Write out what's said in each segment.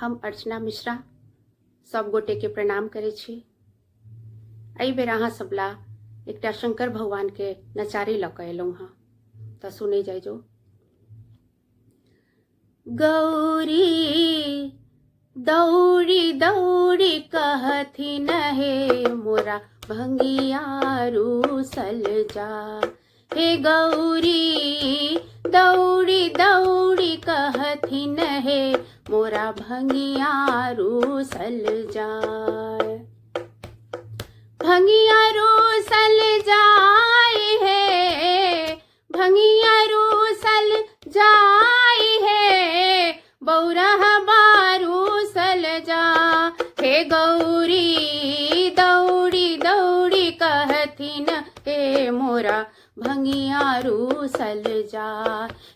हम अर्चना मिश्रा सब गोटे के प्रणाम करे छी। एहि बेर अहाँ सबला एकटा शंकर भगवान के नचारी लऽ कऽ एलहुँ हँ, तऽ सुनै जाइजो। गौरी दौड़ी दौड़ी कहथिन हे मोरा भंगिया रूसल जा। हे गौरी दौड़ी दौड़ी कहथिन हे मोरा भंगिया रूसल जाय। भंगिया रूसल जाय हे, भंगिया रूसल जाय हे, बौरह बारूसल जा। हे गौरी दौड़ी दौड़ी कहथिन हे मोरा भंगिया रूसल जा।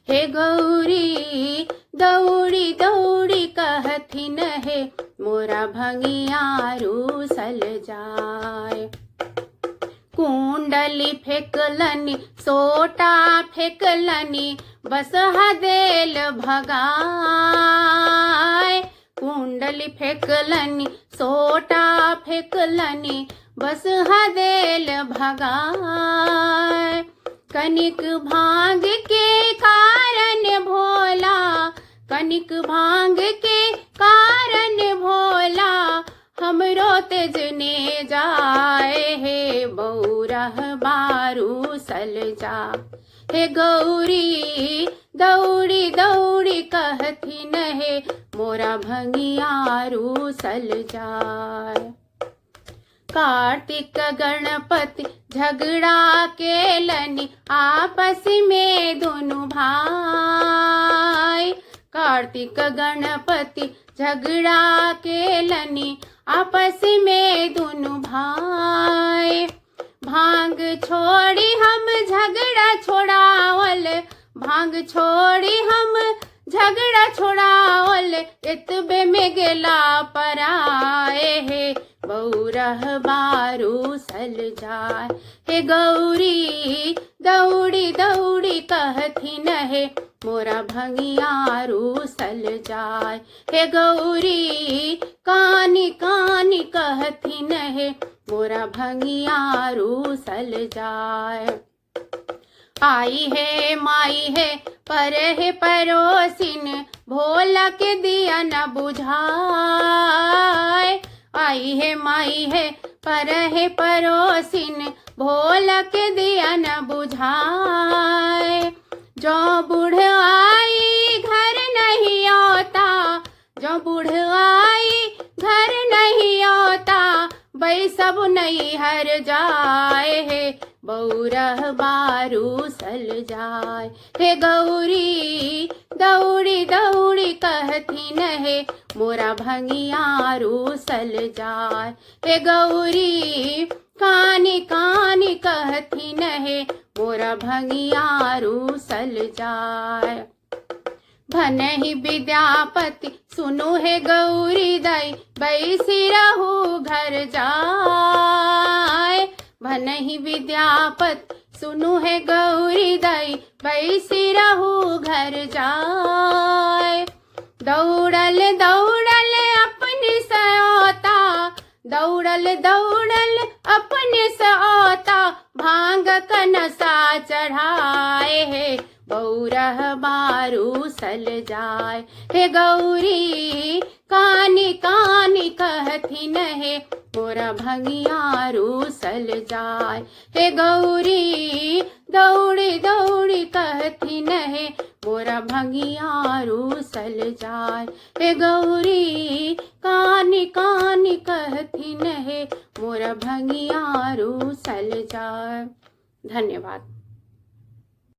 हे गौरी दौड़ी दौड़ी कहथिन हे मोरा भंगिया रूसल जाय। कुंडली फेंकलनी सोटा फेंकलनी बस हदेल भगाय। कुंडली फेंकलनी सोटा फेंकलनी बस हदेल भगाय। कनिक भांग के कारण भोला, कनिक भांग के कारण भोला, हमरो तेजने जाए हे बौरह बारूसल जा। हे गौरी दौड़ी दौड़ी कहथिन हे मोरा भंगिया रूसल जाय। कार्तिक गणपति झगड़ा केलनि आपस में दोनों भाई। कार्तिक गणपति झगड़ा केलनि आपस में दोनों भाई। भांग छोड़ी हम झगड़ा छोड़ावल, भांग छोड़ी हम झगड़ा छोड़ावल, इतबे में गेला पराए हे बौरह बारूसल जाय। हे गौरी दौड़ी दौड़ी कहथिन हे मोरा भंगिया रूसल जाय। हे गौरी कानी कानी कहथिन हे मोरा भंगिया रूसल जाय। आई है माई है पर है परोसिन, भोला के दिया न बुझाए। आई है माई है पर है परोसिन, भोला के दिया न बुझाए। जो बूढ़ आई घर नहीं आता, जो बूढ़ आई घर नहीं आता, बै सब नहीं हर जाए हे बौरह बारूसल जाय। हे गौरी दौड़ी दौड़ी कहथिन हे मोरा भंगिया रूसल जाय। हे गौरी कानी कानी कहथिन हे मोरा भंगिया रूसल जाय। भनहि विद्यापति सुनु हे गौरी दाई, बैसी रहू घर जाय। भनहि विद्यापति सुनु है गौरी दाई, बैसी रहू घर जाय। दौड़ल दौड़ल अपने से आता, दौड़ल दौड़ल अपने से आता, भांग का नशा चढ़ाए हे बौरह बारूसल जाय। हे गौरी कानी कानी कहथिन हे मोरा भंगिया रूसल जाय। हे गौरी दौड़ी दौड़ी कहथिन हे मोरा भंगिया रूसल जाय। हे गौरी कानी कानी कहथिन हे मोरा भंगिया रूसल जाय। धन्यवाद।